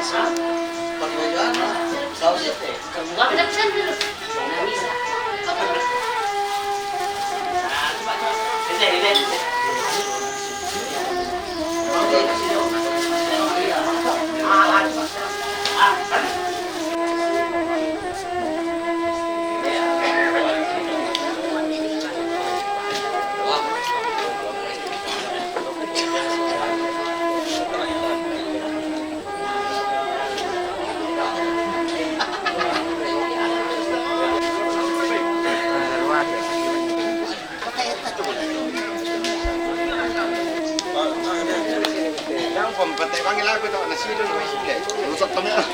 Pakai baju apa? Saus itu. Gua ada pesan dulu. Nah, bisa. Patay panggil aku tu nasi dulu mai sini. Rusak tengah.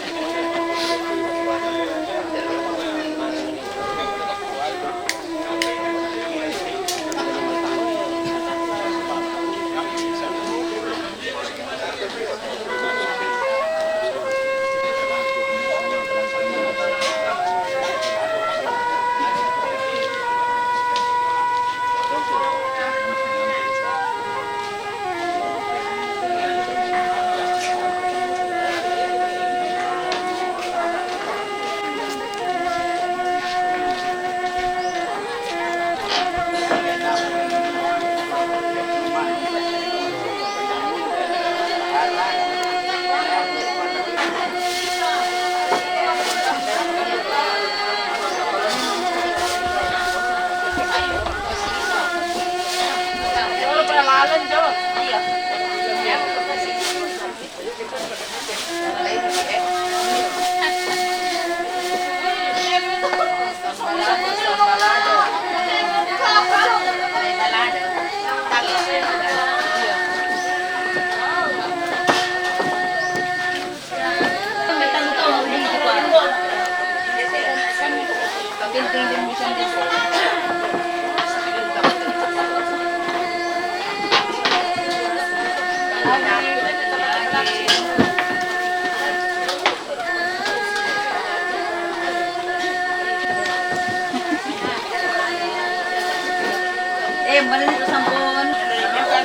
Mana itu sampun?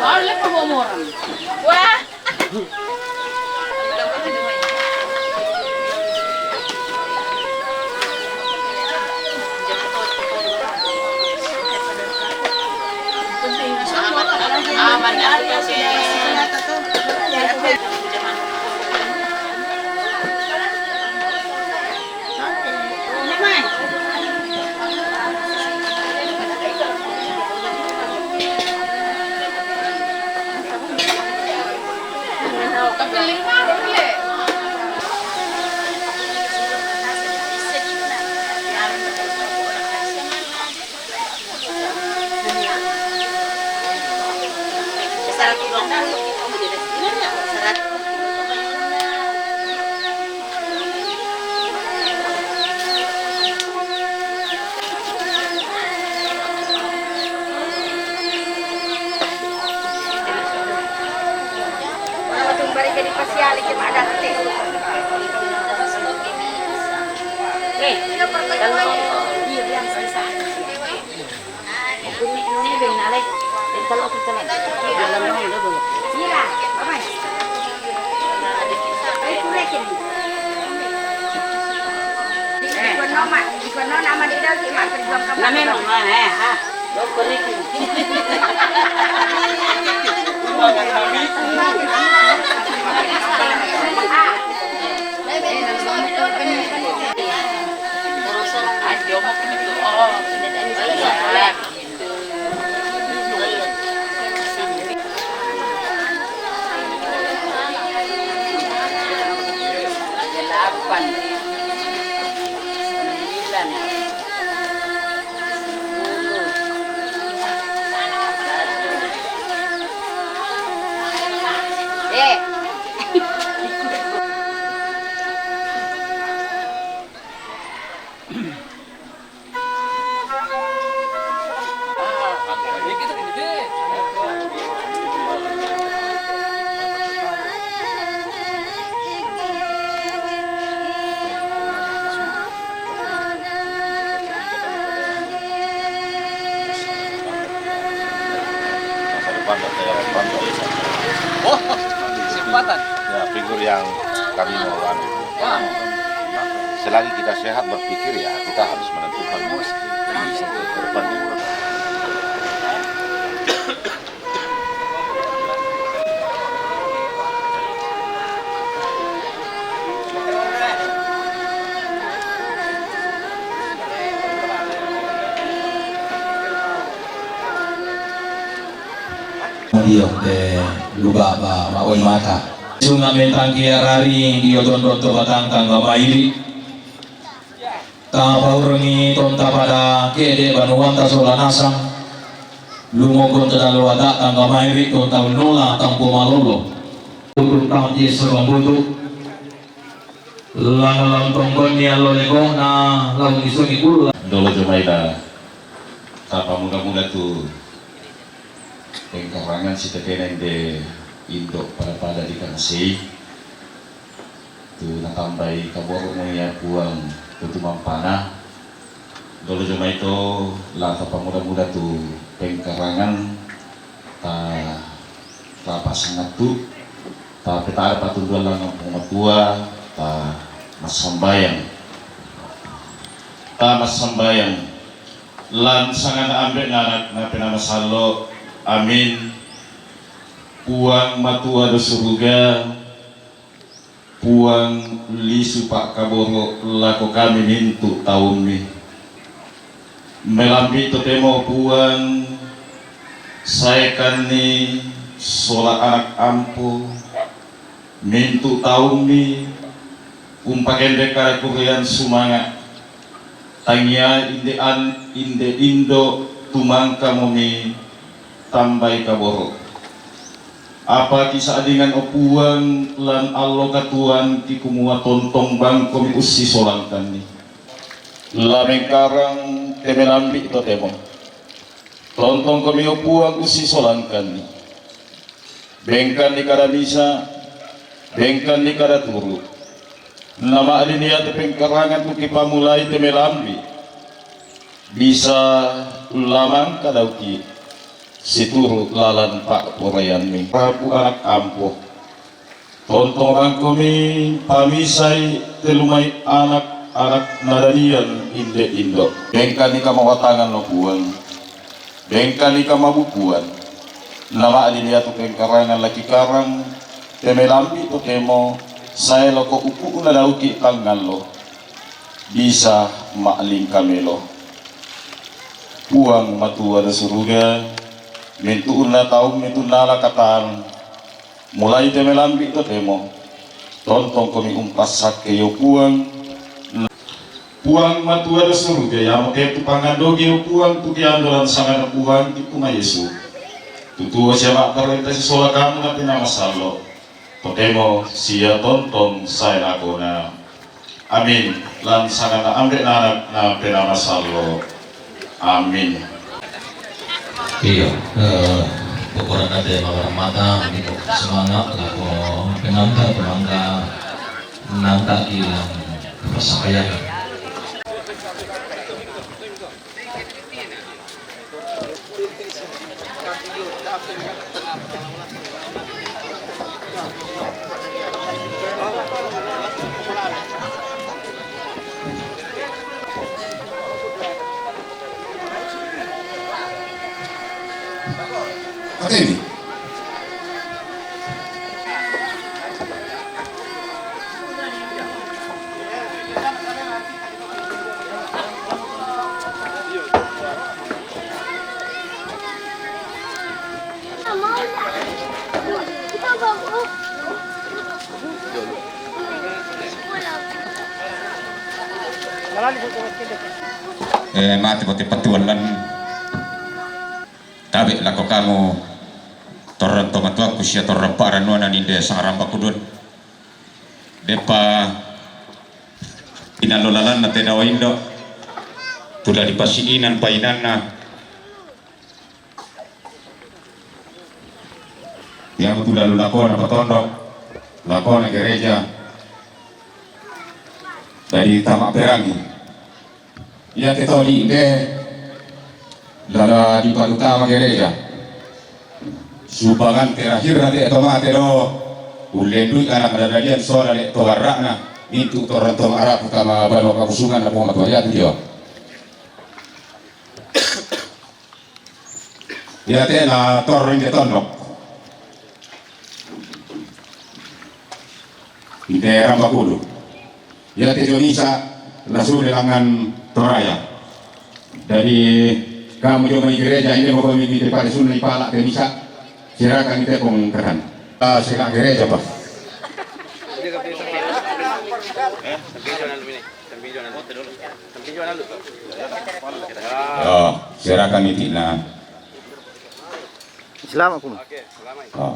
Oleh kemomoran. Wah. Aman ya sih. Jadi pasiali cuma ada nanti. Kalau iya yang bisa. Ini benale. Kalau kita lihat, dalam itu dulu. Iya, apa? Itu lagi. Ikon nama di dalam si mak kerja kamu. Nama mana? Dokter itu. Oh, kesempatan. Ya, figur yang kami mau selagi kita sehat berpikir ya kita harus menentukan ke depan. Dio de luba ba maoy mata sunga mentangki rari dio don to batang kang maili ka paurengi tonta pada kede banuan ta solanasang lumogon ta dalwada kang maili tonta nola tampo malolo untuk tahun Yesus membutuh lang tonggon ni alo lego na lang isungi kulu Dolo Jumaida tapa muda-muda tu pengkarangan si tekeneng de Indo pada di kanasi tu natambai kaboro mo ya puang tutumang panah Dolo Jumaito la tapa muda-muda tu pengkarangan ta pasangat tu ta petara patunduan lang ang pumatua ta masambayang lan sangan ambek nanak na penamasalo amin puang matua do surga puang lisu pak kaboro lako kami mintu tahun mi melambi totemo puang saya kan ni sola anak ampo mintu tahun mi umpakende kara kurian sumanga tanya inde indo tumangka momi tambai kaboro apa kisah dengan opuan lan allo katuan ki kumua tontong bang komi usi solangkan ni lameng karang temelambi to temo tontong komi opuan usi solangkan ni bengkan ni kada bisa bengkan ni kada turu nama adiniya te pengkarangan tu ki pamulai temelambi bisa lamang kadauki situru lalan pak porayan mi prabu anak ampuh tontongan kami pamisai telumai anak nadanian inde indo bengkan ni kamawatangan no buang bengkan ni kamabubuan nama adiniya tu pengkarangan laki karang temelambi tu temo saya loko upu na dauki tangan lo bisa makling kamelo puang matua da suruga mintu na tahu mintu nala katan mulai temelambi to temo tontong kami umpas sakeyo puang matua da suruga ya mo tu pangandogi puang tu kiandolan sangan puang ti kuma Yesu tutua siapa perintah sola kamu na pinamasalo totemo sia tonton saya nakona amin lan sanana ambek nanak na penamasalo amin. Iya ukuran ada mawar mata gitu semangat laku penangka nangka hilang persapaian. Ini mati pati patualan tabi lako kamu torran tomatua kusia torran paranuana ninde saramba kudun depa inalolalan na tenawa indo tuda dipasiinan painanna yang tuda lulakona patondok lakona gereja dari tamak perangi ya tetoli inde lala di palutama gereja subangan terakhir nanti atau mati lo Ulendui karena kadang-kadang soal lek towarana mintu torang tong Arab utama bano kabusungan na mga tuwayat dia. Ya tena torong de tonok. Ide Rambakulu. Ya te Indonesia langsung dengan Toraya. Dari kamu juga di gereja ini mau mengikuti pada sunnah ipala ke Indonesia. Silakan kita pengkeran. Silakan gereja Pak. Oh, silakan itu nah. Selamat pun. Oh.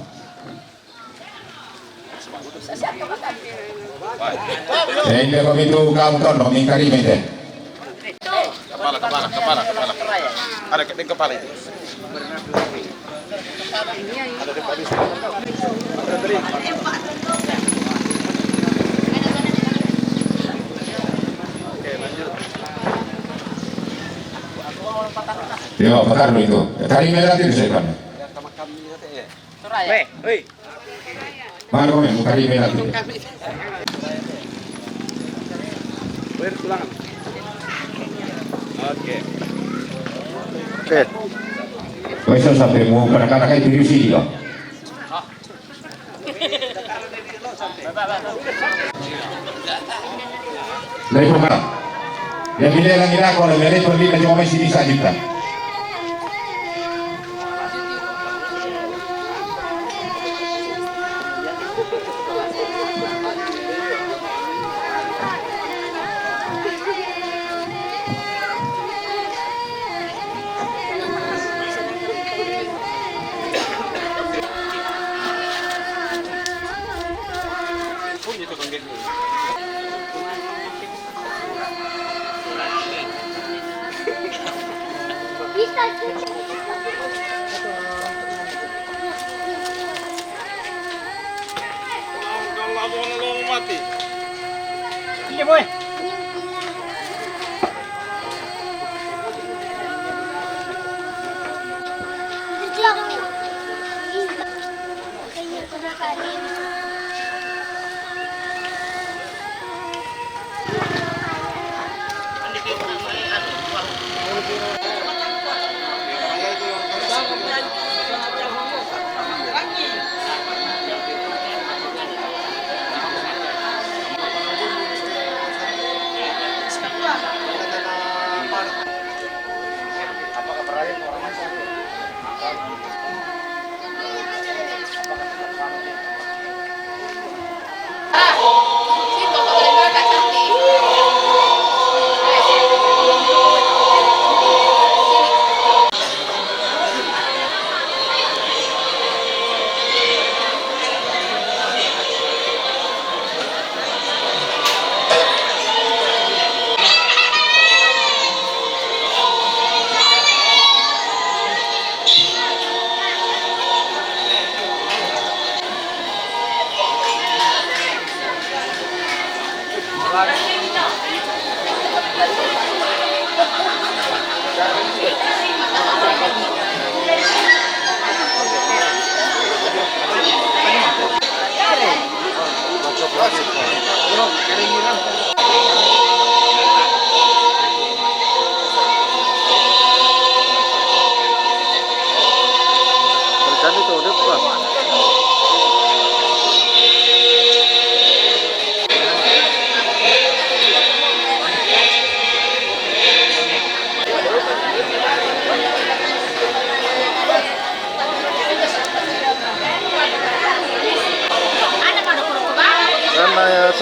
Sehingga begitu kamu tolong mingkari mende. Kepala. Ada kepala itu. Yo, pakar lo itu. Tadi merah itu saya kan. Mana kau yang kari merah itu? Oke. Kau bisa sampai mau kadang-kadang itu di sini loh. Dari mana? Yang bila lagi nak kalau dari pergi ke cuma sini saja kita.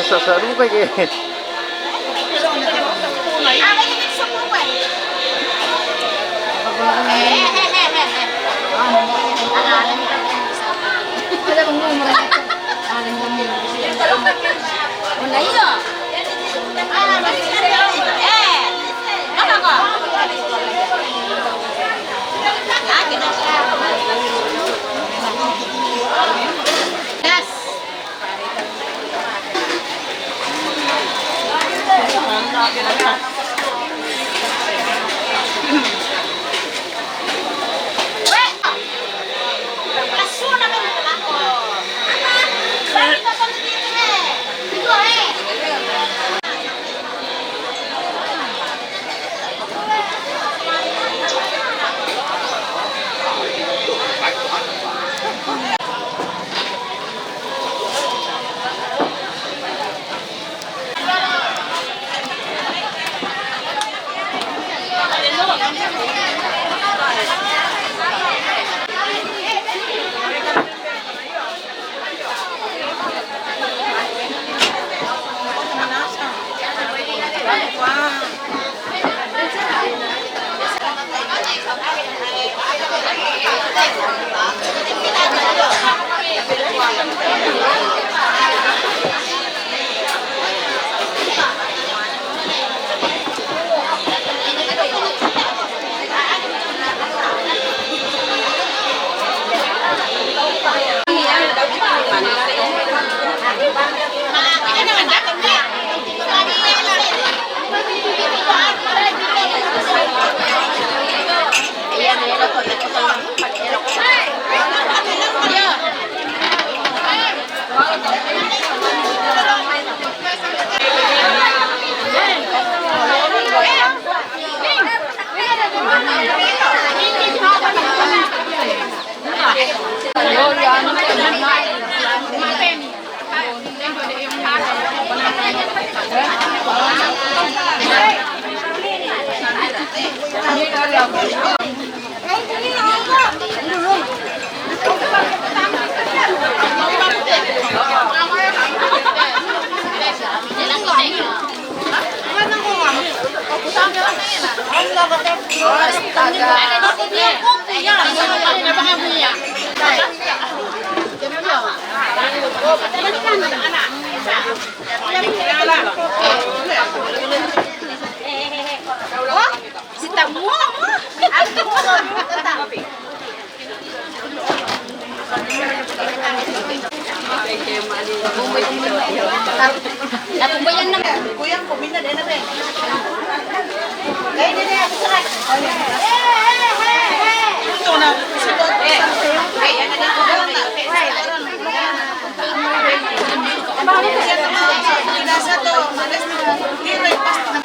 Sasa lupa ke. Si Tamu. Aku bayar na. Kuyang kumina din na rin. Kaya din ako sa ito na. Ay, ano na ako na. Nasa to. Kaya pas na.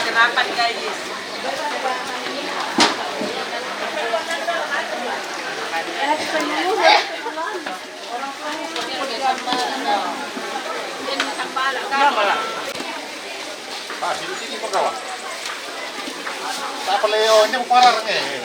Sirapan guys. Ah, sini pagawa. Apa leonnya parang eh.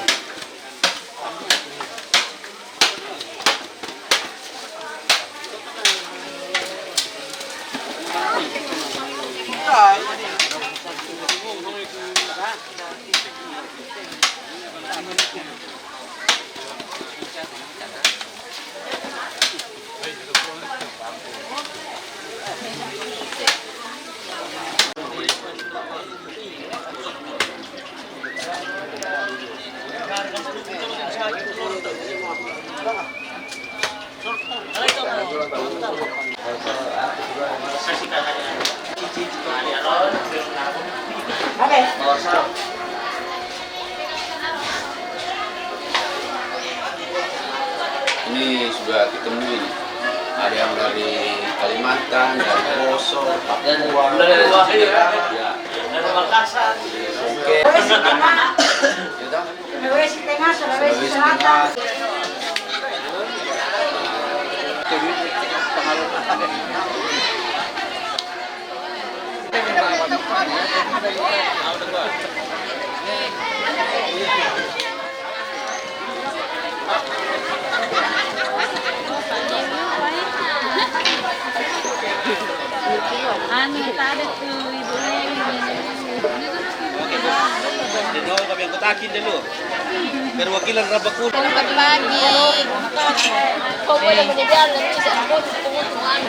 Ini sudah ditemui, ada yang dari Kalimantan, dari Poso, Papua, dari Makassar, Sulawesi Tengah, Sulawesi Selatan. Ano tadi tuh ibu Dito kami ang kutakin dulu. Perwakilan Rabakul. Selamat pagi. Kau boleh menjadi bisa aku tunggu-tungguan.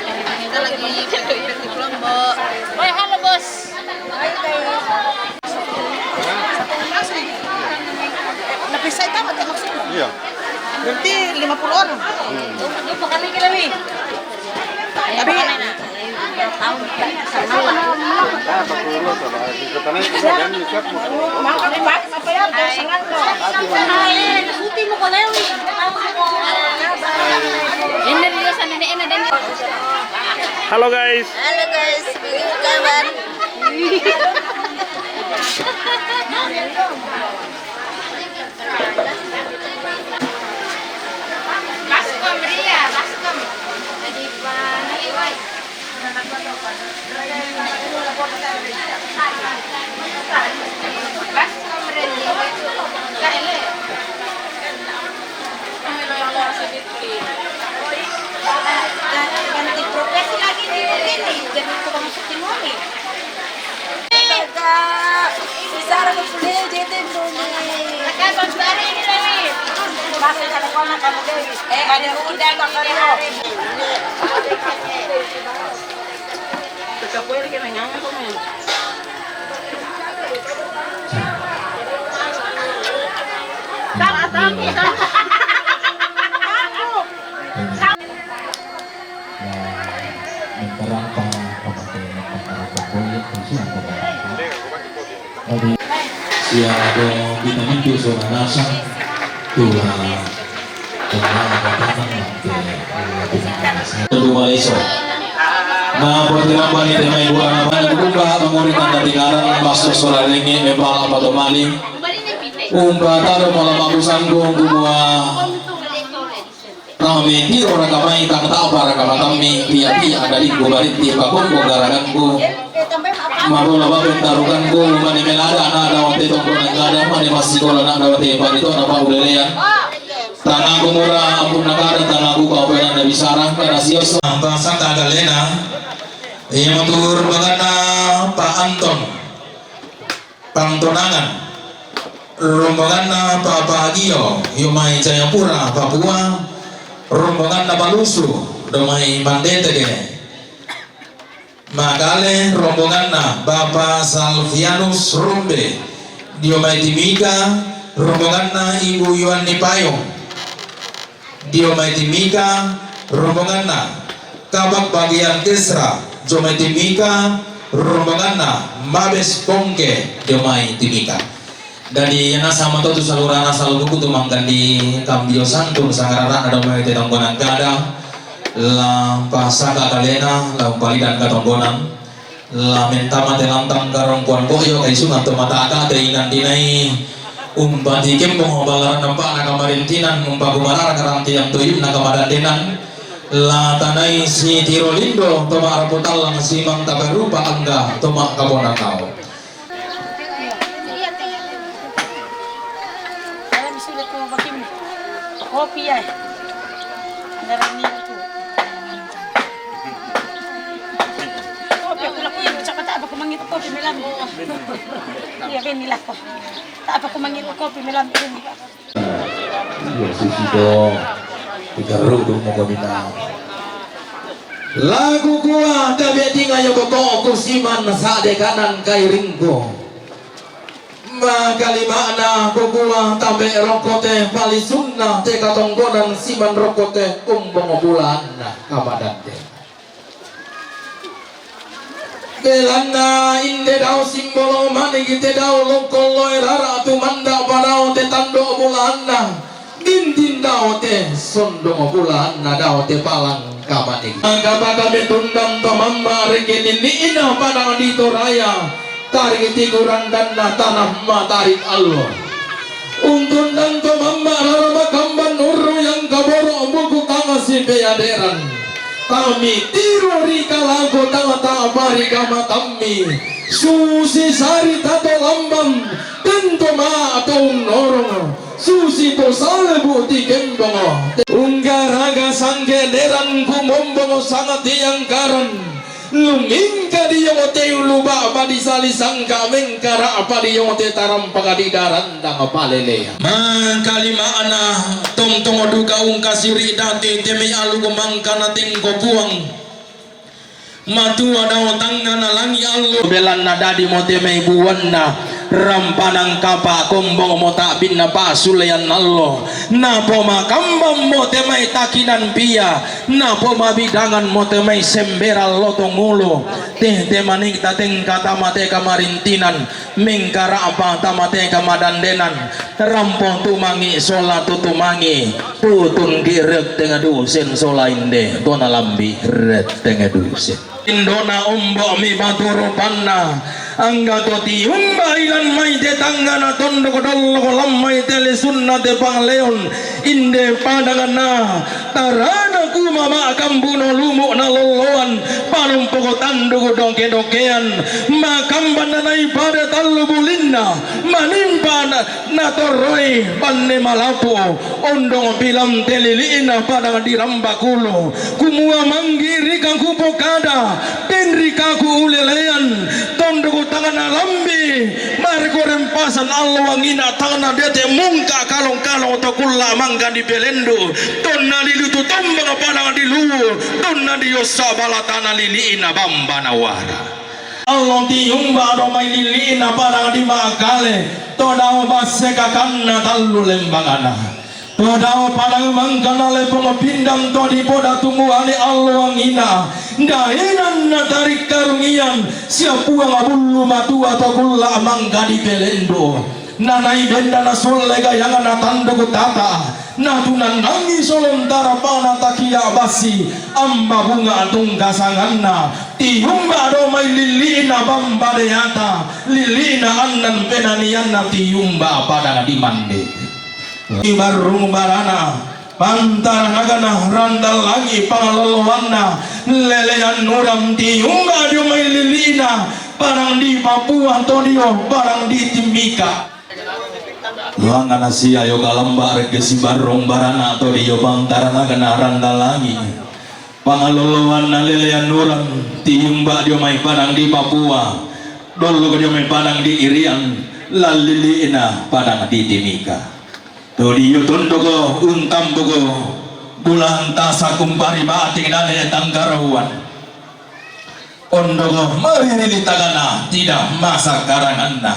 Kita lagi di Lombok. Oh, halo bos. Napisay tama tayo maksudnya. Iya. Berarti 50 orang. Lupa kami kita nih. Tapi tahun Ah, pakulo sama di tanah itu kan siap mo. makakalimat apa yan? Sangat ko. Ay, nasuti mo ko lewi. Ini dia sana ini dan Halo guys. halo guys, kawan. Baskom Ria, baskom. Jadi pani, wai. Baskom Ria. Kaile. Ganti profesi lagi di sini, jadi tukang syuting lagi. Bisa aku kuliah jadi dulu. Kakak konsari ini lagi. Masih ada kona kamu deh. Ada udang di hari. Tetap boleh kita nyanyi kok men. Siapa vitamin itu soal nasa tulah tengah katakan nanti kedua iso Nah, buat tinambah ni tema ibu anak buka mengurikan ketinggalan masuk solar ringi membala atau maling. Taruh malam abusan gua kami di orang kamai tak tahu para kami pia dari gua balik di pakun gua garagan gua malu laba bentarukan gua mani melada ada waktu itu gua ada mani masih gua nak ada waktu itu apa udelean tanah gua murah ampun negara tanah gua kau pernah bisa sarang pada sios bahasa kagalena yang tur bagana Pak Anton Pangtonangan rombongan na Pak Bagio Yumai Jayapura Papua rombongan na Balusu Domai Mandetege Magale rombongan na Bapak Salvianus Rumbe Diomai Timika rombongan na Ibu Yuani Payung Diomai Timika rombongan na Kabak bagian Kesra Diomai Timika rombongan na Mabes Pongke Diomai Timika dari yana sama tu saluran asal buku tu mangkan di Kambio Santur sangarana ada mai tetanggonan kada la pasaka kalena la palidan katonggonan la mentama telantang karong kuan boyo kai sungan tu mata ada teingan dinai umpati kembong balaran nampak na kamarintinan umpa kumarara karantian tuyun na kamadadenan la tanai si tirolindo toma araputal lang simang tabarupa angga toma kabonakao. Kopi ya, darahnya itu. Kopi aku lakuin, cakap tak apa aku manggil kopi melam. Iya benilah kok. Tak apa aku manggil kopi melam ini. Ya sisido, digaruk tu mau bina. Lagu gua kabe tinggal yo koko kursiman sade kanan kai ringko. Makalimana kukula tabe rokote pali sunna te katonggonan siman rokote umbong bulan kamadante belanda inde dau simbolo mani gite dau lokolo rara tu manda padao te tando bulanna dindin dau te sondo bulanna dau te palang kamani agaba kami tundang to mamma rekeni ni ina padang di toraya tarik tiguran dan tanah matarik Allah untun dan to mamma harama kamban nurru yang kaboro buku kamasi beyaderan kami tiru rika lagu tanga pari kama kami susi sari tato lambang tentu ma atau norong susi to salbu ti kembongo unggaraga sangge deran kumombongo sangat yang karan lumingka di yote uluba apa di sali sangka mengkara apa di yote taram pagadi darandang apa lele mangkalima ana tong tong duka ungkasiri dati temi alu kumangka nating kopuang matu ada tangan langi allo belan nada di mote mai buwanna rampanang kapa kombong mota bin napa sulayan allo napo makambam mote mai takinan pia napo mabidangan mote mai semberal lotong mulo teh maning tateng kata mate kamarintinan mengkara apa tamate kamadandenan rampong tumangi sola tutumangi putun girek tengah dusen sola inde dona lambi ret tengah dusen indona umbo mi baturu panna angga toti umba ilan mai te tanggana tondo kodol kolam mai tele sunna te pangleon inde padangana tarana kumama kambuno lumu na loloan palum poko tandu dongke dongkean makamban nai pada talu bulinna manimpa na toroi panne malapo ondong bilam teliliina padang diramba kulo kumua manggiri kang kupokada tenri kaku ulelean tondo tangan lambi mari rempasan Allah wangina tangan dete mungka kalong-kalong to kulla mangga di belendo tonna dilutu tombang padang di luwu tonna di yosa balatana liliina bamba nawara Allah tiumba do mai liliina padang di makale to daw baseka kanna tallu lembangana Todao padang mangkana lepong pindang to di poda tunggu ali Allah wangina daenan na tarik karungian siapuang abulu matu atau kulla mangga di belendo nanai benda na solle gayangan na tanda kutata na tunandangi solontara pana takia basi amba bunga tunggasanganna Tiyumba do may lilina bambadeata, lilina annan penaniana tiyumba pada dimande. Ibarung barana, pantara nagana randal lagi pangalolowana, lelean nuram tiyumba do may lilina, parang di Papua Antonio, parang di Timika. Langan Asia yo kalamba regesi barung barana atau di pantara nagana randal lagi. Pangalolowan na lelean nuram tiyumba dio may padang di Papua, dolo dio may padang di Irian, laliliina padang di Timika. To dio tondo ko untam ko bulan tasa kumpari bating nane tanggarawan. Ondo ko marinili tagana tidak masa karanganna.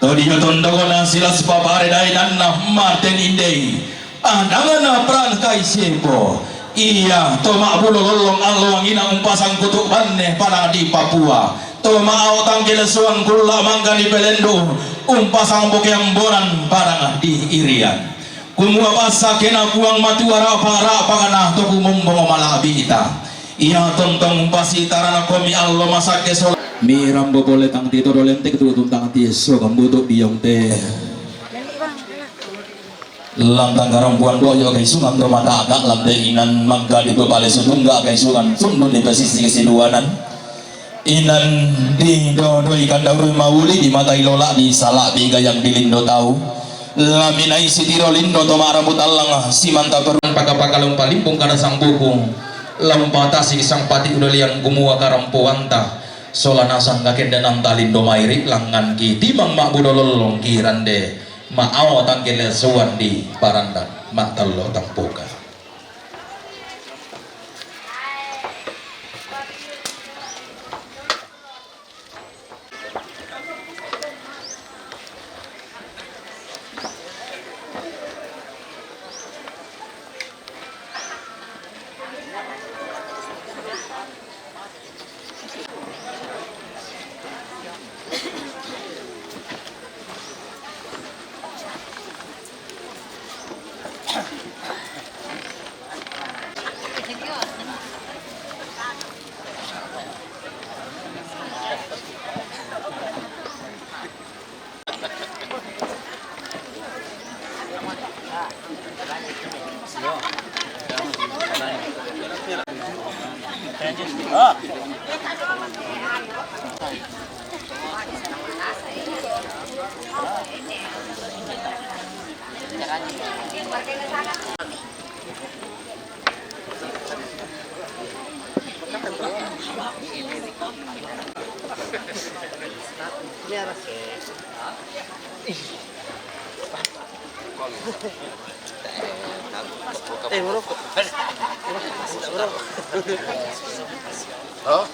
To dio tondo ko na silas papare dai nanna Martin Indei. Adangana pran kai sepo. Iya, to ma'bulo lolong along ina umpasang kutuk banne pada di Papua. To ma'autang kilesuan kula mangga di Pelendo, umpasang bokeang boran pada di Irian. Kumua basa kena kuang matuara para pagana to kumumbong malabi ita. Iya tontong umpasi tarana komi allo masake sol. Miram bobole tang tito dolentek tu tuntang tieso kambutuk diong teh. Langkang garang buan boyo kay sungan do mata agak lamde inan mangga dito pale sunungga kay sungan sundun di pesisi kesiduanan inan di do ikan dauri mauli di mata ilola di salak di gayang dilindo tahu laminai sitiro lindo to marambut alang si manta peruan paka-paka lompa limpung kada sang bukung lampata si sang pati udalian gumua karampuanta solanasan kaken danang talindo mairi langan ki timang mak budololong kirande ma'aw tangkil suwan di parandan matalo tampuka. Oh.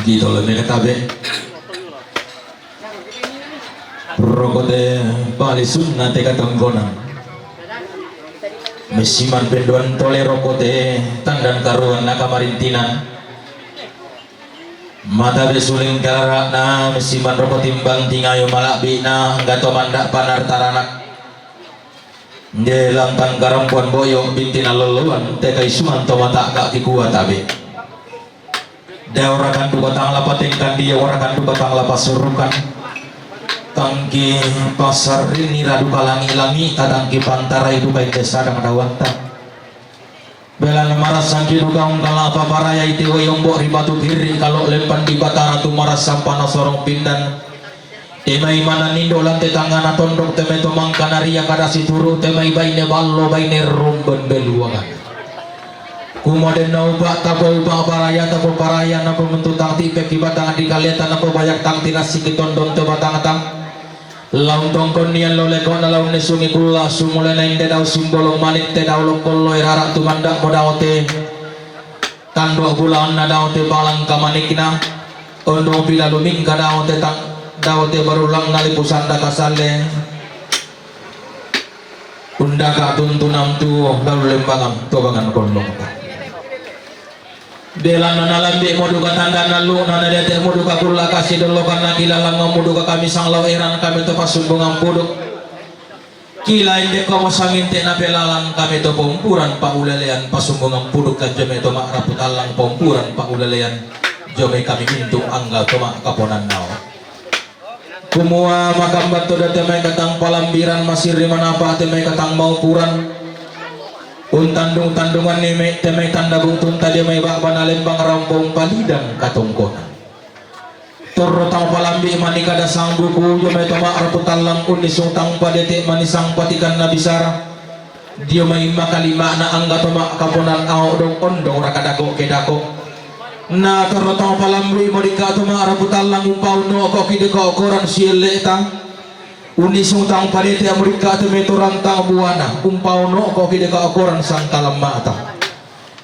di tolong mereka tabe rokote bali sunna te katanggonan mesiman penduan tole rokote tandan karuan nakamarintinan mata besuling karakna mesiman rokot timbang tingayo malakbi na gato mandak panar taranak de lantang karampuan boyong bintina loluan te kai sumanto mata kak kikuat tabe de orakan du batang lapatingkan dia orakan du batang lapasurukan tangki pasar ini radu kalangi-langi tangki pantara itu baik desa dan dawanta belan maras sangki dukaung kala apa paraya iti wayong bo ribatu kiri kalau lempan di batara tu maras sampana sorong pindan temai mana nindo lantai tangan tondok temai tomang kanaria kada situru temai baine ballo baine rumben beluangan kumaden nauba tabo uba paraya tabo paraya napa mentutang tipe kibatang di kaliatan napa banyak tang tinasi kitondon te batang tang laung tongkon nian lole kona laung nesungi kula sumule nain te dau simbolong manik te dau lokolo irara tu mandak modaote tando bulan na daote balang kamanikna ondo bila luming ka daote tang daote barulang nalipusan da kasale undaka tuntunam tu lalu lembangan tobangan kondong Delan nalambi moduka tanda nalu nana dete moduka kula kasih dulu karena kilalang moduka kami sang laweran kami to pasumbungan puduk kila inde komo sanginte na pelalang kami to pompuran pa ulalean pasumbungan puduk kan jome to mak raputalang pompuran pa ulalean jome kami mintu angga to mak kaponan nao kumua makambat to dete may katang palambiran masih rimana pa te may katang maupuran untandung-tandungan ni temai tanda butun tadi may bakban alembang rampong palidang katungkonan torotang palambi manikada sang buku yo may tama arputalang unisung tang padete manisang patikan na bisara dia may makalima na angga tama kaponan ao dong ondong rakadako kedako na torotang palambi manika tama arputalang umpaw no ko kideko koran siele tang unisung tang padete Amerika te metorang tang buana umpau no ko kide ka akoran sang talam mata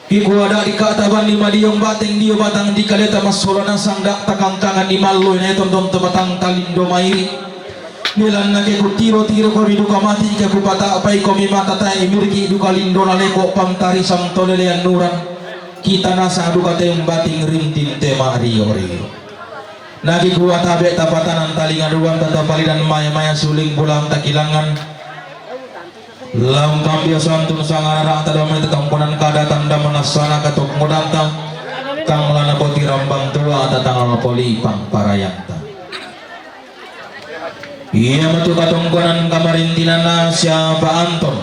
kiku ada di kata bani madiong bateng dio batang di kaleta masolana sang dak takang tangan di mallo ne tonton te batang talindo mairi nilan nage ku tiro ko biduka mati ke ku pata apai ko mi mata ta imirgi duka lindo na leko pamtari sang tolelean nuran kita nasa duka te bating rintin te mario rio nagi kuat tabe tapatanan talingan ruang tata palidan maya suling pulang takilangan laung kambia santun sangarara tadamai tetangkonan kada tanda manasana katok modanta kang lana poti rambang tua tatang poli pang parayanta iya matu katongkonan kamarintinana siapa Anton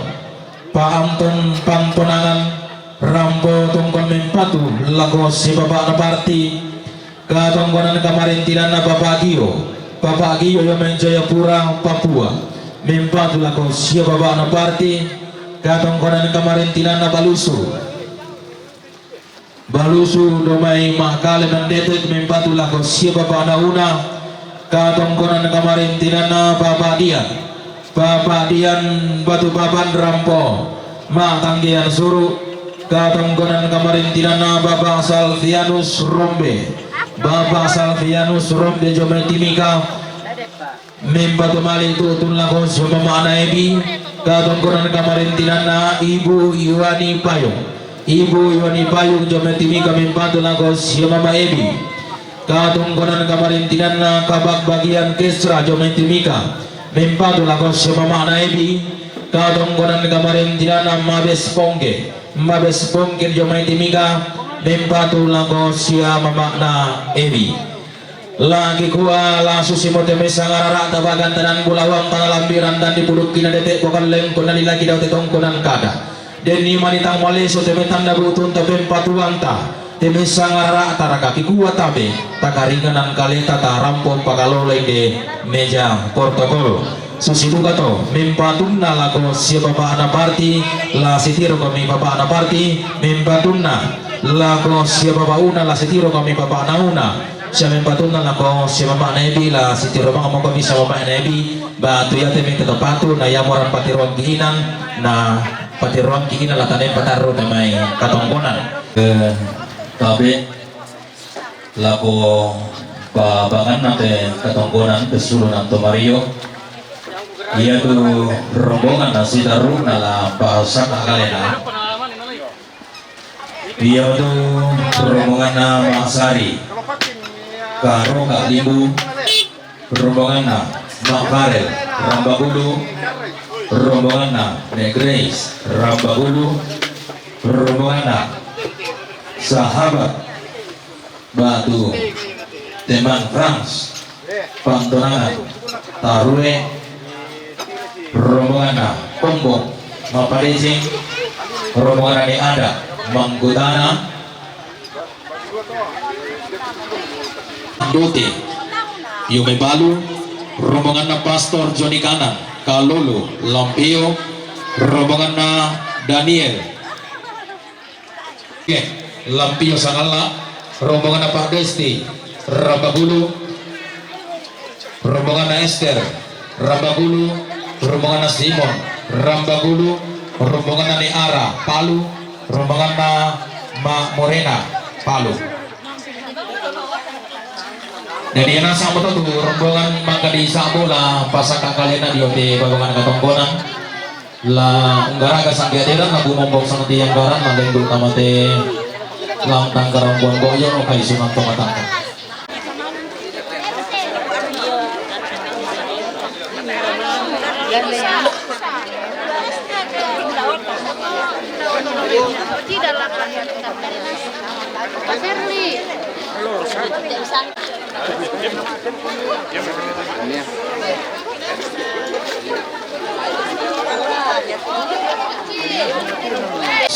pantonangan rampo tongkon mempatu lago si bapak parti katongkonan kamarintinan na Bapak Gio yang Jayapura Papua mempatu lako siya baba na party katongkonan kamarintinan na Balusu domay makale mandetet mempatu lako siya baba na una katongkonan kamarintinan na Bapak Dian batu baban rampo matanggian suru katongkonan kamarintinan na Bapak Salvianus Rombe Bapak Salvianus Rombe Jomel Timika membatu mali itu tunlako sama ana ebi katongkonan kamarintinan na Ibu Iwani Payung Jomel Timika membatu lako sama ebi katongkonan kamarintinan na kabak bagian Kesra Jomel Timika membatu lako sama ana ebi katongkonan kamarintinan na Mabes Pongke Jomel Timika mempatu lago sia mamakna ebi lagi kuah langsung si mote mesangarara tabagan tanan bulawang panalambiran dan dipuduk kina detek bukan lengkon dan lagi daute tongkonan kada dan ni manitang maleso teme tanda butun tabe patuanta teme sangarara taraka kikuah tabe takaringanan kaleta tarampon pakaloleng de meja protokol susiduka to mempatunna lago sia bapak anak parti la sitiro kami bapak anak parti mempatunna lago siya baba una la sitiro kami baba nauna siya mempatuna lago siya baba nebi la sitiro mga mo kami sa baba nebi batu yate may katapatu na yamoran patiruang kiinan na patiruang kiinan la tanay pataro na may katongkonan tabi lako pabangan nate katongkonan kesulunan to Mario iya tuh rombongan nasi daru nala bahasa kalena iya tuh rombongan na Masari karo Kak Limbu rombongan na Mak Farel Rambagulu rombongan na Nek Grace Rambagulu rombongan na sahabat Batu teman Frans Pantonangan Tarue rombongan na Pombong Maparising rombongan ni ada Manggutana Dote Yume Balu rombongan na Pastor Joni Kanan Kalulu Lampio rombongan na Daniel Lampio Sangala rombongan na Pak Desti Rambagulu rombongan na Esther Rambagulu rombongan na Simon Rambagulu rombongan na ni Ara Palu rombongan na Ma Morena Palu jadi yang sama tuh rombongan mangga di Sabola pasaka kalian di ote bagongan katongkonan la unggara ka sangga dela lagu mombong sang tiang garan mandeng dulu tamate lang tangkarang buang boyo o kay sunang tumatang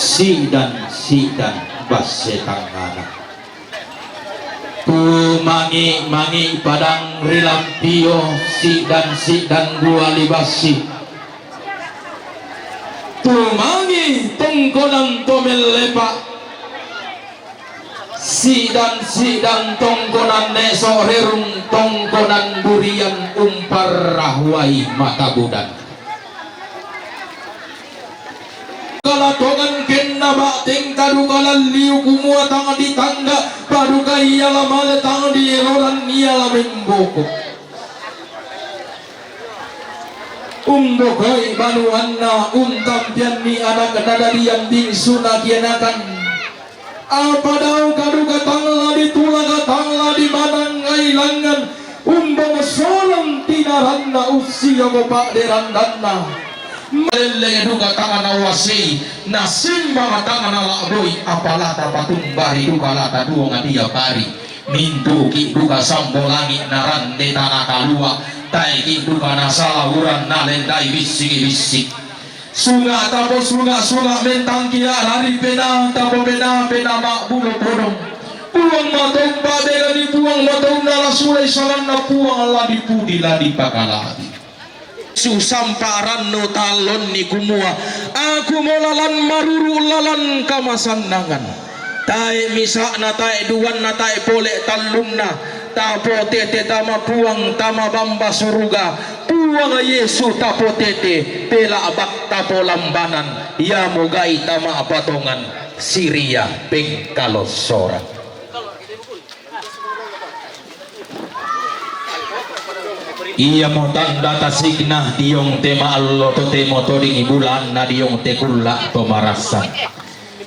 si dan basetang anak mangi padang rilampio si dan gua libasi mangi tongkonan tomel lepak si dan tongkonan nesorerung tongkonan durian umpar rahwai mata budan kalatongan kenna bating tadu kalaliu kumua tanga di tangga paduka iyalah male tanga di eloran iyalah memboko umbokai banuanna tampian ni anak nadari yang bingsuna kianakan apa daun kaduka tangla di tulaga tangla di manang ailangan umbong solam tinaranna usia gopak derandanna melele duka tangan awasi nasimba tangan ala boy apalah tapatung bari duka lata duo ngatia pari mintu ki duka sambo langit narande tanah kalua tai ki duka nasala uran nalendai bisik sunga tapo sunga mentang kia lari pena tapo pena mak bulu podong puang matong badela di puang matong nala sulai salan na puang ala di pudi ladi pakaladi susamparan no talon ni kumua aku molalan maruru lalan kamasandangan tai misak na tai duan na tai polek talumna tapo tete tama puang tama bamba suruga puang Yesu tapo tete pela abak tapo lambanan ya mogai tama patongan Siria pengkalos sorak iya mo tanda tasigna diyong tema allo to temo to ding ibulan na diyong te kulla to marasan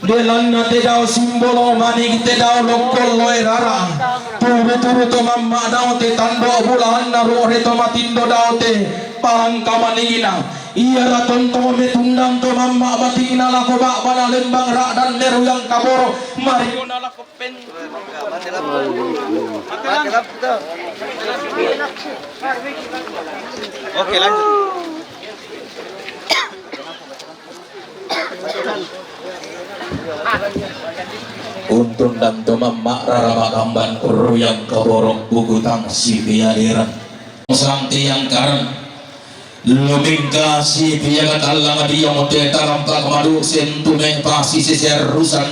delan na te daw simbolo manig te daw lokol loy rara turu to mamma daw te tando bulan na rore to matindo daw te pang kamanigina iya raton to metundang to mamma batina la ko ba bana lembang ra dan leru yang kaboro mari na la ko pen Oke, lanjut. Untun dan tomam makrara makamban uruyang kaborong bugutang si biadiran santi yang karan luming kasi piyagat Allah diyong te tarampak madu sentume pasi seserusan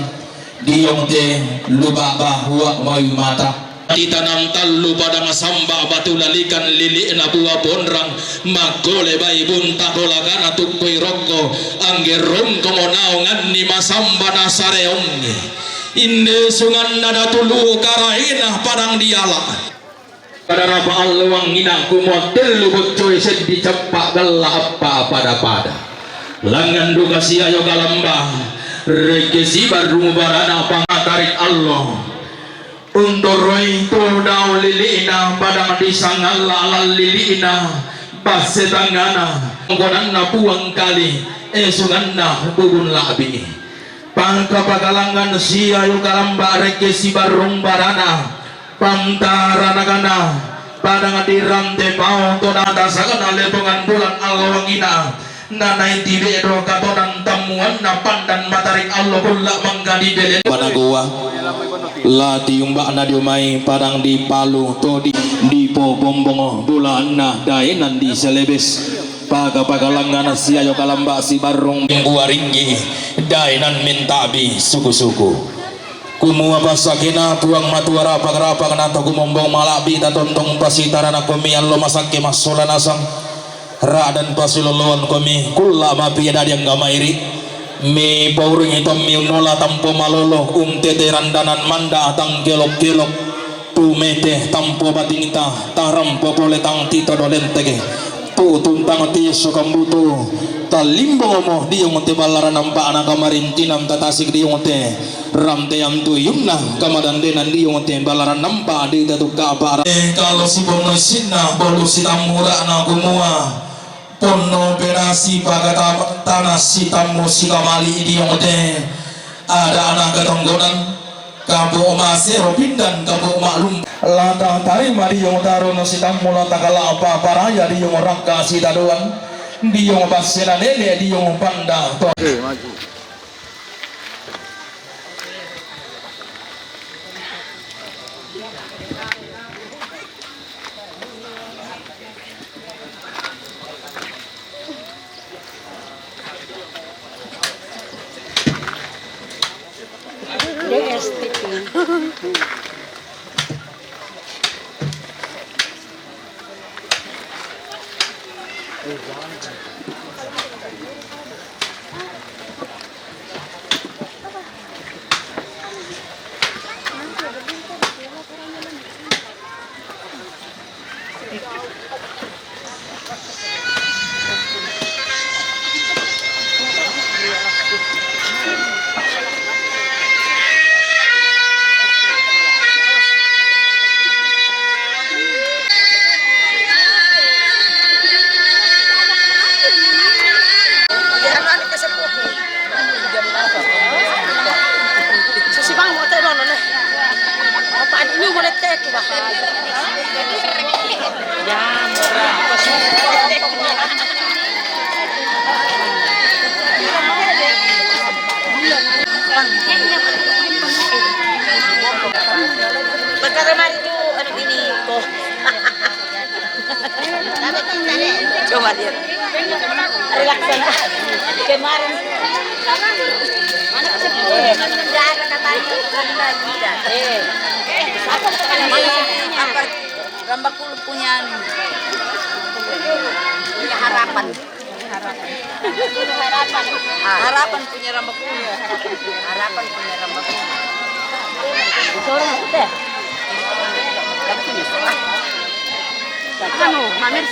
diyong te lubaba huwak mayu mata ditanam tallu pada masamba batu lalikan lili na buah bonrang magole bay bunta kolagana tukui rokko anggerum komonao nganni masamba nasareongi inde sungan nada tulu karaina padang diala pada rapa alwang ina kumotel lubut coy sedih cepak gala apa pada langan duka si ayo galamba rekesi baru barana pangatarik Allah untuk roy tu daun lilina padang disangal alal lilina base tangana nggonanna puang kali sunganna bubun labi pangka pagalangan si ayo galamba rekesi barung barana pantarana kana padang dirante pao to nada sagana lepongan bulan alwangina nanai tibe do katonan tamuan na pandan matarik Allah kula manggadi belen pada goa lati umbak na diumai padang di Palu to di po bombongo bulan na daenan di selebes pagalangan si ayo kalamba si barung gua ringgi daenan mintabi suku-suku kumua pasakina tuang matuara pagrapa kana to gumombong malabi tatontong pasitarana komi allo masake masulan asang ra dan pasiloloan komi kulla mapi dadiang gamairi mi pauring hitam mi nola tampo malolo tete randanan manda tang gelok-gelok tumete tampo batingita taram popole tang tito dolentege tu tuntang ti sukambutu talimbo mo diong te balaran nampa anak kamarintinam tatasik diong te ramte am tu yumna kamadandenan diong te balaran nampa di tatu kapara kalau si bono sinna bolu si tamura na kumua pono berasi pagata tanah si tamu si kamali diong te ada anak ketonggonan kabu masero pindan kabu maklum lata tarima diong tarono si tamu lata kala apa paraya diong orang kasih taduan diong pasena nene diong panda maju. Coba lihat. Relaksana. Kemarin mana apa Rambakul punya harapan. Harapan punya Rambakul. Harapan punya Rambakul. Seorang teh. Anu, mamin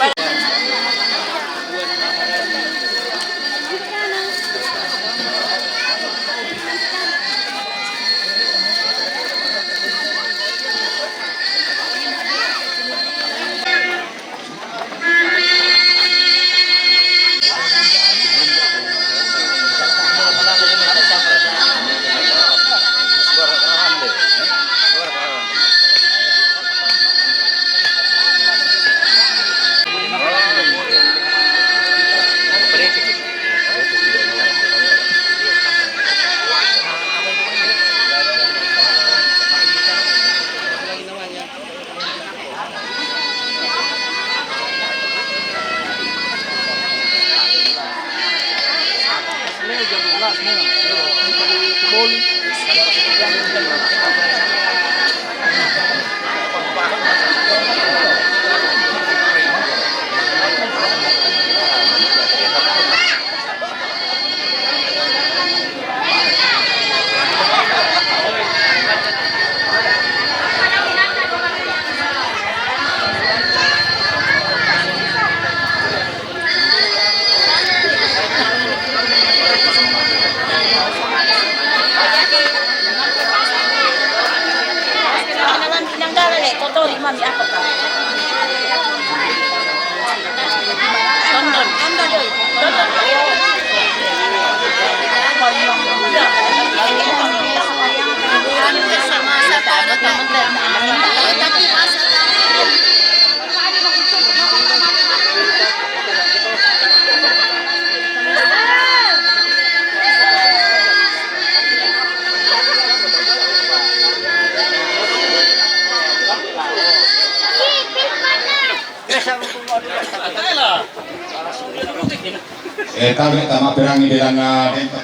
Kami tama perangi bilang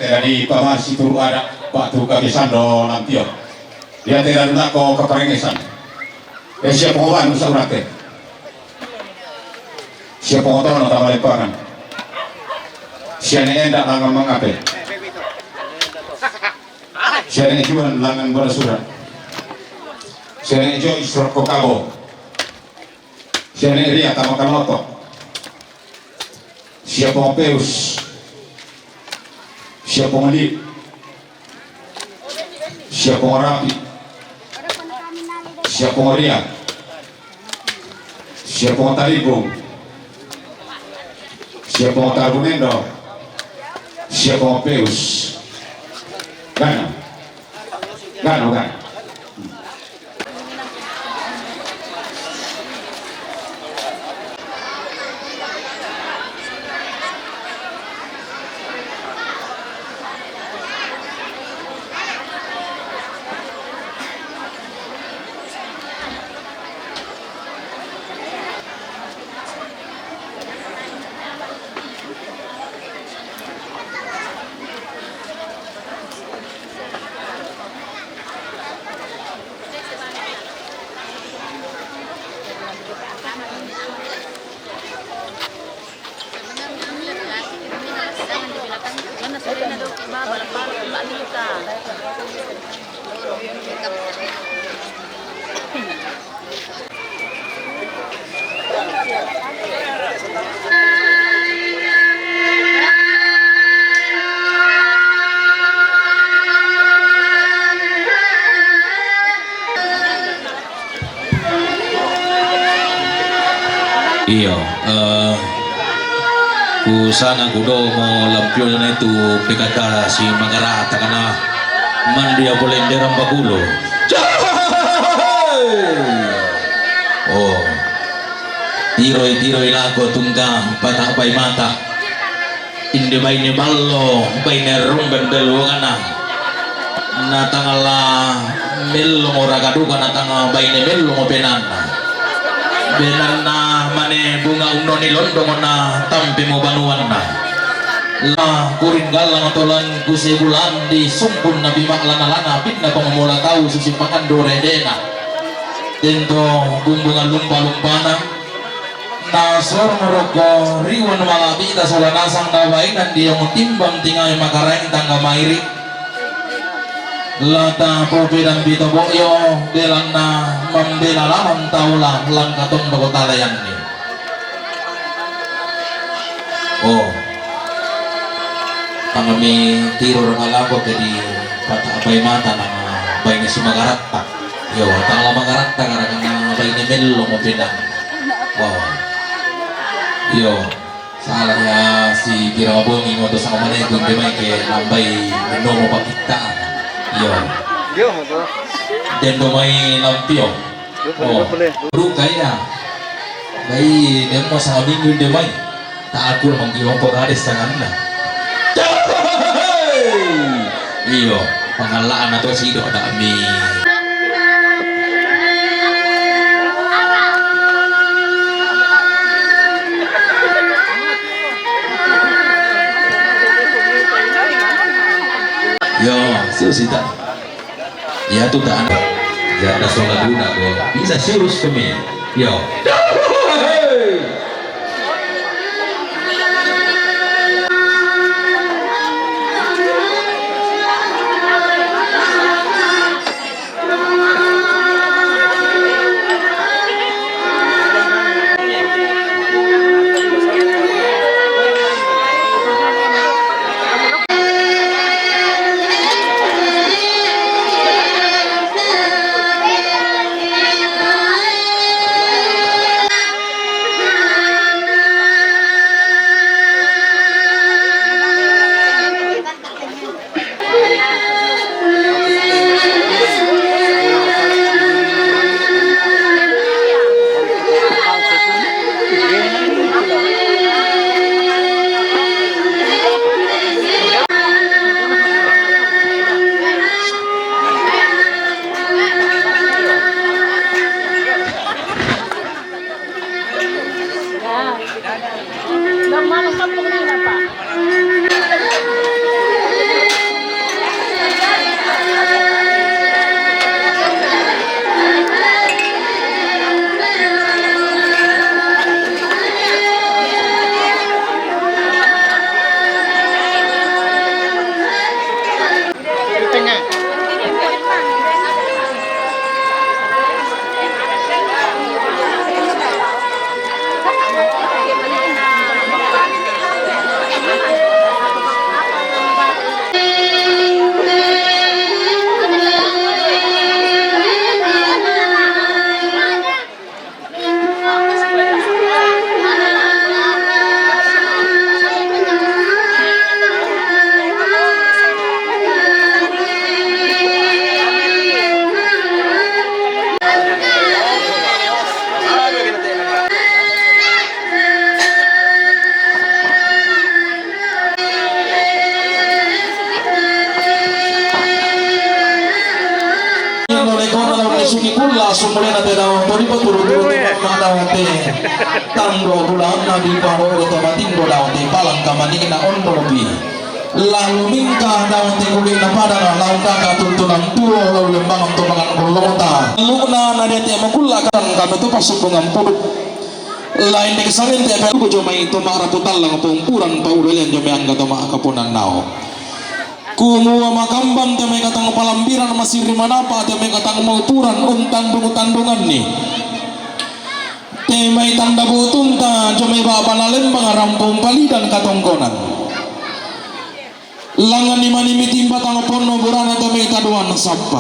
dari pamasi turu ada Pak tu kabisan do nantio. Dia tidak nak ko keperengesan. Siapa pengoban usah urate. Siapa pengotor nak tambah lepangan. Siapa endak langan mengape. Siapa jual langan berasuran. Siapa jo isrok ko kago. Siapa ria tamakan lotok. Siapa Peus, siapa Ngalip, siapa Rapi, siapa Maria, siapa Talibung, siapa Tarunendo, siapa Peus, Gana. Iya, ku sana kudo mo lampion na itu PKK si Magarata karena mandia boleh derang bagulo. Oh, tiroi lago tunggang patah bay mata. Indi bay ni ballo bay ni rumben beluangana. Natangala mello moragaduga natanga bay ni mello mo penana. Benana mane bunga uno ni londo na tampi mo banuan na la kuring galang atolan kusi bulan di sumpun na bimak lana pitna pamamula tahu susimpakan dore dena dento bumbungan lumpa-lumpana nasor meroko riwan malabita sola nasang dawainan dia timbang tingay makarain tangga mairi lata popi dan bito boyo delana membela laman taulah langkatong bagotalayan ni. Oh, kami tiru ngalago di patah abay mata ng bay ni Sumagaratta. Yo, tangla Magaratta karena bay ni Melo mo pinang. Wow. Yo, salah ya si Kirabongi mo to sa kamanay kung di may kaya nambay mo pakitaan. Yo, dan domai lampio. Oh, kaya. Bayi dia mau sama minggu demai. Tak aku menggiong pengades tangan na. Iyo, pengalaan atau sido tak mi. Yo, susita. Ya tuh tak ada. Ya ada sholat guna kok. Bisa surus kami. Yo. Mana kampung ni Pak? Sumulin natin ang pwede pa turo-turo na daw te tanggo bulan na di paro ito matindo daw te palang kamaningin na onbolopi lalu mingka daw te kulit na padang lalu kakak tuntunan tuo lalu lembang untuk mangan berlota lalu na dete makulakan kami itu pasubungan puduk lain di kesalin te pelu jomai itu maraputal lang pumpuran paudelian jomai angga to makapunan nao kumu makambang teme katang palambiran masih rimanapa teme katang mauturan tandungan nih teme tanda butunta jomai bapa nalembang rampung pali dan katongkonan langan dimani mitimba tang pono burana teme taduan sapa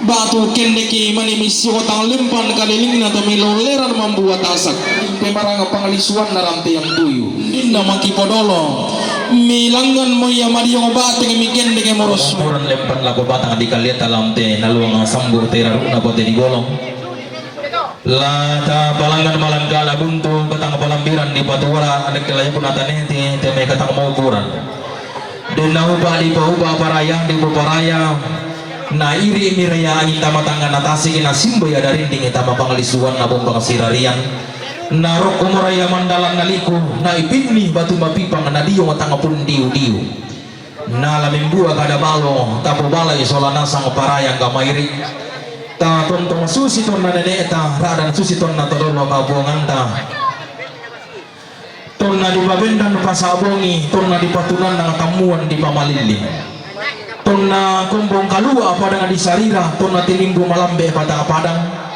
batu kendeki mani misi otang lempan kalilingna teme loleran membuat asak pemarang pangalisuan narante yang tuyu dinda maki podolo milangan mo ya mariyo bateng miken de moros muran lempan lago batang di kalian dalam te naluang sambur te raruna bote di golong la ta balangan malangkala buntu batang palambiran di batuwara ada kelaya punatane te me katang mau kuran den nauba di pauba paraya di paraya na iri miraya ita matangan atasi kina simbo ya dari ding ita mapangalisuan na bombang sirarian narok kumuraya mandalan naliku na ipinni batu mapipang na diyo matanga pun diu-diu na lamimbuwa kada balo tapo balay sola nasang parayang gamairi ta tontong susi ton na nene ta radan susi ton na todolo kabuangan ta ton na di babendan pasabongi ton na di patunan na tamuan di pamalili ton na kumbong kalua pada di sarira ton na tinimbu malambe pada padang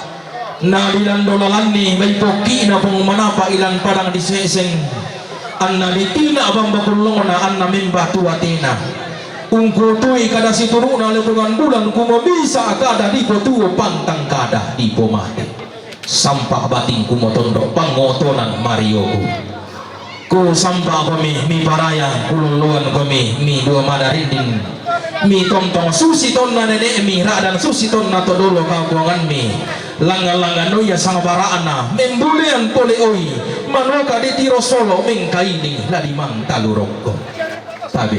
na bilang dolalanni may poki na pong manapa ilan padang diseseng anna litina abang bakulong na anna mimba tuatina ungkutuy kada situru na lepungan bulan kumabisa kada di potuo pantang kada di pomate sampah bating kumotondo pangotonan Mario ku sampah kami mi paraya kululuan kami mi dua madarindin mi tontong susi ton na nene mi radan susi ton na todolo kabuangan mi langan-langan noya sang paraana membulian pole oi manoka di tiro solo mengkaini ladimang taluroko tabi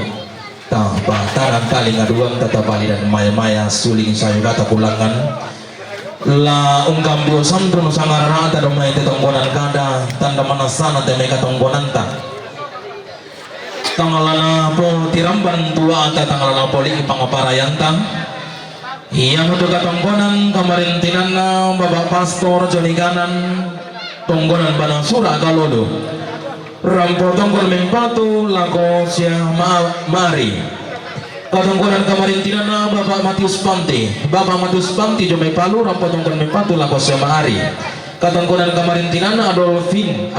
tapa tarang kali ngaduan tata bali dan maya-maya suling sayu kata pulangan la ungkambio santun sangarana ta domai tetonggonan kada tanda manasana teme katonggonan ta tangalana po tiramban tua ta tangalana poli pangaparayanta iya untuk tonggonan kamarintinan na Bapak Pastor Joliganan tonggonan banang sura kalolo rampo tonggol mempatu lako sia mari tonggonan kamarintinan na Bapak Matius Panti jomai palu rampo tonggol mempatu lako sia mari katonggonan kamarintinan na Adolfin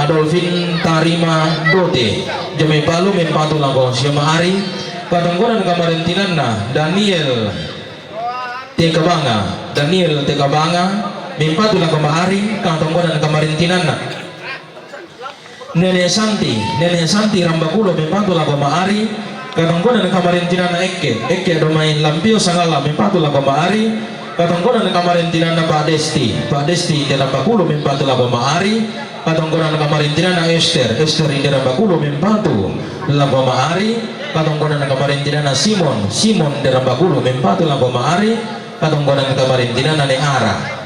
Tarima Dote jomai palu mempatu lako sia mari katonggonan kamarintinan na Daniel Tekabanga mimpatu na kamahari katonggonan kamarintinan na Nene Santi Rambakulo mimpatu na kamahari katonggonan kamarintinan na Eke domain Lampio Sangala mimpatu na kamahari katonggonan kamarintinan na Pak Desti di Rambakulo mimpatu na kamahari katonggonan kamarintinan na Esther di Rambakulo mimpatu na kamahari katonggonan kamarintinan na Simon di Rambakulo mimpatu na kamahari katonggonan kamarintinan na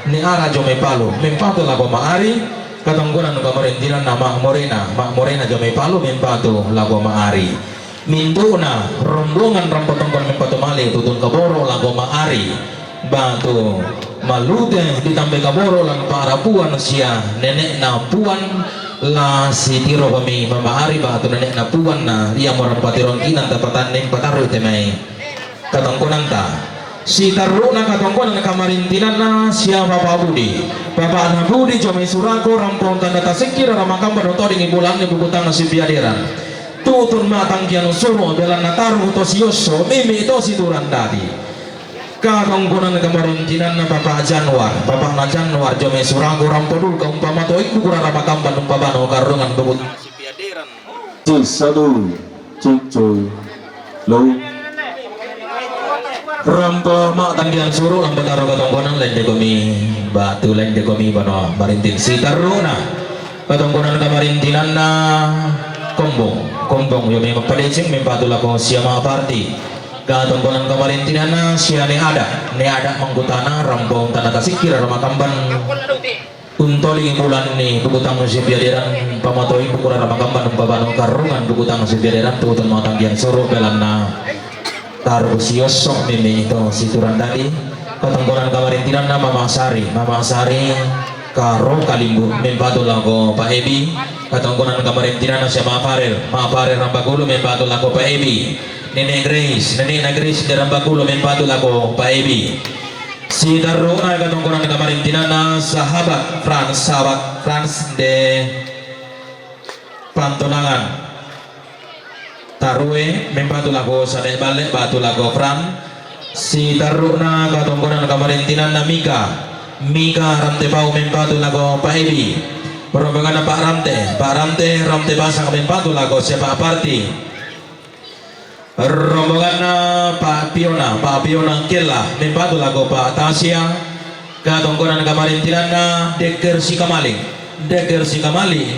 Neara jomai palu mempatu la maari katongkunan kamarentinan na Mak Morena jamay palo mempatu lago maari mintuna rombongan rampotongkon mempatu mali tutun kaboro lago maari batu malute ditambah kaboro lang para puan siya nenek na puan la si tiro kami mamaari batu nenek na puan na iya morang patiron kinan tapatan neng pataru temay katongkunan ta si taru na katongkunan na kamarintinan na siya Bapak Budi jomay surako rampong tanda tasikir ramakam barotoring ibulan ni bubutang na si biadiran tutun matang kiano suro belan nataru to si Yoso mimi ito si Turandadi katongkunan na kamarintinan na Bapak na Januar jomay surako rampodul kaumpama to ikukura ramakam banumpabano karungan bubutang si biadiran sadu cucu lo rampo mak tanggian suruh lambat taruh katongkonan lain dekomi batu lain dekomi bano marintin si taruna katongkonan kamarintinan na kombong yo memang padecing membatu lako siama parti katongkonan kamarintinan na siya ne ada manggutana rampong tanah tasikir ramakamban untoli bulan ni bukutang si biadiran pamatoi bukura ramakamban umpabano karungan bukutang si biadiran tutun mak tanggian suruh belanna taruh si Yoso mimi itu si Turandadi katongkonan kamarintinan na Mama Sari karo kalimbu membatu lago Pak Ebi katongkonan kamarintinan na siya Maaparel rambagulo membatu lago Pak Ebi Nenek na Grace de rambagulo membatu lago Pak Ebi si taruh na katongkonan kamarintinan na sahabat Frans de Pantonangan tarue membatu lago sane balik batu lago Fran si taruh na katongkonan kamarintinan na Mika ramte pau membatu lago Pak Ebi rombongan Pak Ramte basang membatu lago siapa parti rombongan Pak Piona Kela membatu lago Pak Tasya katongkonan kamarintinan na Deker Sikamali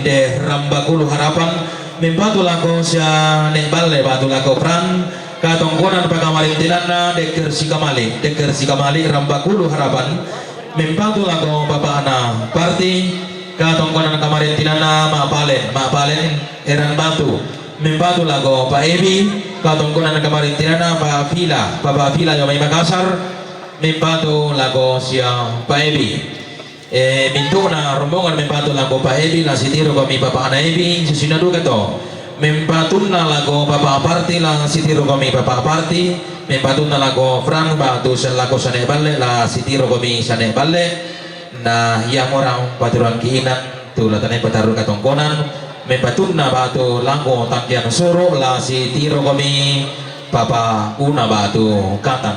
de Rambakulu Harapan membatu lako siya nek balle batu lako Fran katongkonan pakamarintinan na Deker Sikamali Rambakulu Harapan membatu lako Bapak na parti katongkonan kamarintinan na Mapalen Eran Batu membatu lako Pak Ebi katongkonan kamarintinan na Bapak Vila Yomay Makassar membatu lako siya Pak Ebi mintu na rombongan membatu lago Pak Ebi la sitiro kami Bapak na Ebi susinadu kato membatu na lago Bapak Parti la sitiro kami Bapak Parti membatu na lago Fran batu lago sane balle la sitiro kami sane balle na yang orang paturan kiinan tu latane pataru katongkonan membatu na batu lago tangkian soro la sitiro kami Bapak una batu katan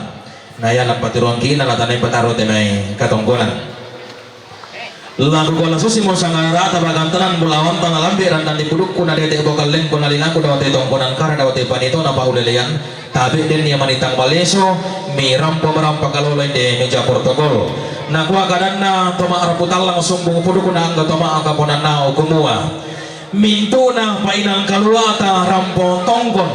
na ya la paturan kiinan latane pataru temai katongkonan lagu kola susi mo sangara tabagantanan bulawan pangalambi rantan di puduk kuna dete bokal len kuna lilang kuna wate tongkonan kara dawate panito na pauleleyan tabi den ya manitang baleso miram pemeram pakalolay de meja protokol nakwa kadan na toma araputal lang sumbung puduk kuna angga toma akaponan na kumua mintu na painang kaluata rampo tongkon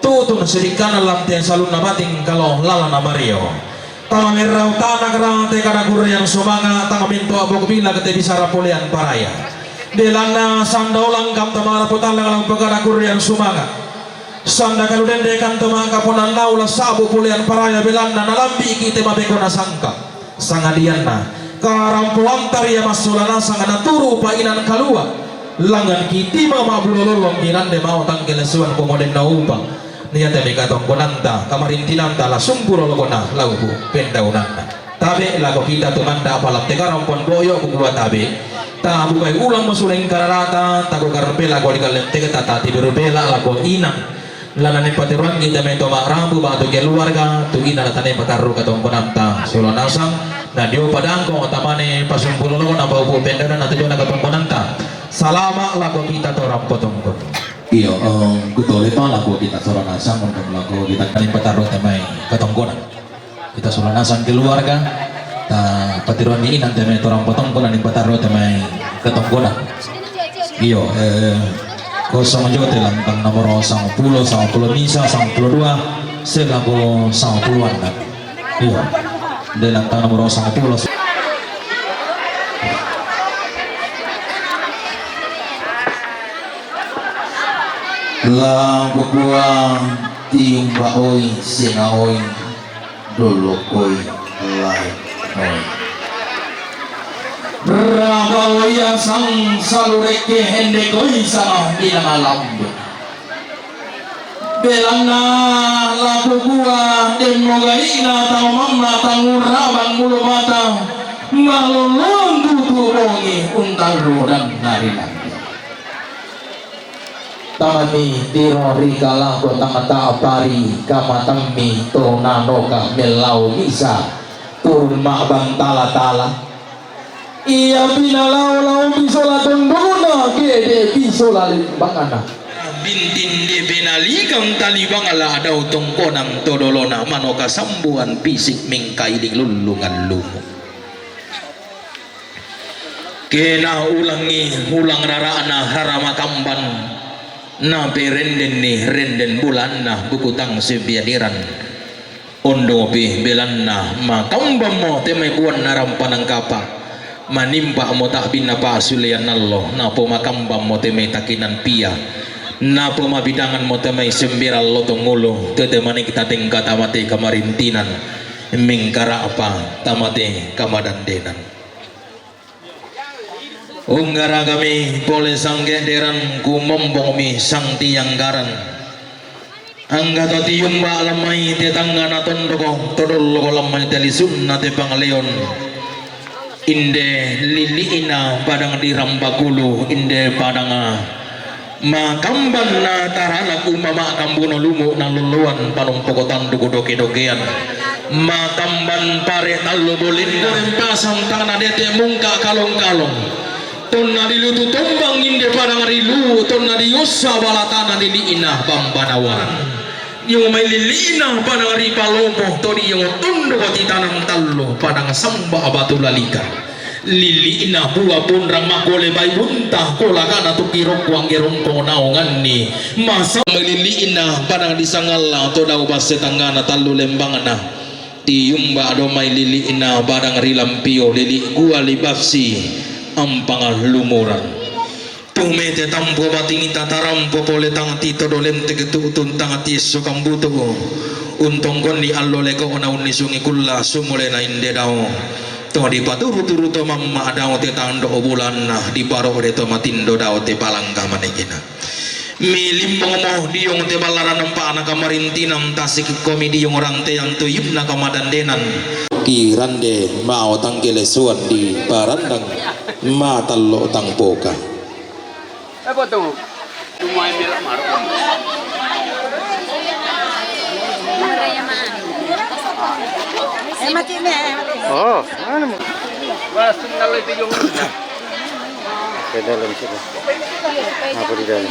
tutun sedikana lamte salun na bating kalau lala na Mario tamerau tanah kerante kada yang sumanga tangaminto abog bila kete bisa rapolian paraya delana sandaulang kam tamara putalang lang pagada yang sumanga sanda kaluden de kan tama kaponan laula sabu pulian paraya belanda nalambi kite mabekona sangka sangadianna karampuan taria masulana sangana turu painan kalua langan kiti mama bulololong kirande mau tangkelesuan komoden naupa niya temi katongkonanta kamarintinanta la sumpuro lokona laubu pendaunanta tabe lago kita tumanda apalap tekarompon boyo kukua tabe ta bukai ulang masuleng kararata tago karpe lago dikalem teka tata tiberbela lago inang lana ne pateruan kita mento rambu batu keluarga tu ina latane pataru katongkonanta solonasang na dio padangko otamane pasumpulo lokona bau pendauna na tujona katongkonanta salama lago kita torang potongkon iyo betul itu lagu kita soranasang untuk lagu kita kali petaruh temai ketongkonan kita soranasang keluarga ta patiruan ini nanti temai torang potongkonan petaruh temai ketongkonan iyo kosong juga telantang nomor 10 misa 92 selaku 10-an kan iyo telantang nomor 10 La bukua timba oi sina oi dulu oi lai oi Bravo ya sang salureke hende koi sana bilang alam belana la bukua demo gaina tau mamna tangurabang bulu mata ngalolong tuturongi untal rodan narinan tamami diro rikala ko tamata apari kamatami to nanoka melau misa turma bang tala iya binalau bisola tondona gede bisola limbangana bintin de benalikang talibang ala daw tongkonang todolona manoka sambuan pisik mingkai di lulungan lumu kena ulang rarana harama kamban na berenden nih renden bulan nah buku tang sebiadiran ondo be belanna makambam mo temai buan naram panang kapa manimpa mo tak bina pasulian Allah na po makambam mo temai takinan pia na po mabidangan mo temai sembiral lotong ulo tetemani kita tingkat amate kamarintinan mingkara apa tamate kamadandenan unggara kami boleh sanggenderan kumombong mi sang tiang garan angga to tiumba lamai tetangga na tondoko todol ko lamai telisun na te pangleon inde liliina padang di rambagulu inde padang makamban na tarana kumama kambuno lumu na luluan panumpokotan dugudoke-dokean makamban pare talo bolinda pasang tangan dete mungka kalong-kalong tonna dilutu tombang inde padang rilu tonna diusa balatana liliina bambanawan yung may liliina padang ripalopo tori yung tundo ti tanang tallo padang samba abatu lalika liliina buwa pun ramakole bay bunta kola kana tukirok wang gerong naongan ni masa may liliina padang disangala to daw basetangana tallo lembangana tiyumba do may liliina padang rilampio lili gua libafsi ampangal lumuran tumete tampo bating tataram popole tang tito dolem tegetu tuntang atis sukambuto untong kon di allole ko ona unisungi kulla sumule na inde daw to di paturu-turu to mamma daw te tando bulan na di paro de to matindo daw te palangga manegina milimpong mo di yung te balaran nampa na kamarintinam tasik komedi yung orang te yang tuyup na kamadandenan kirande mau tangkele suan di barandang matalo tang poka apa tuh cuma bilang marah mati ni Oh, ano mo? basta nalay tiyo Pwede lang siya. Apa di dalam?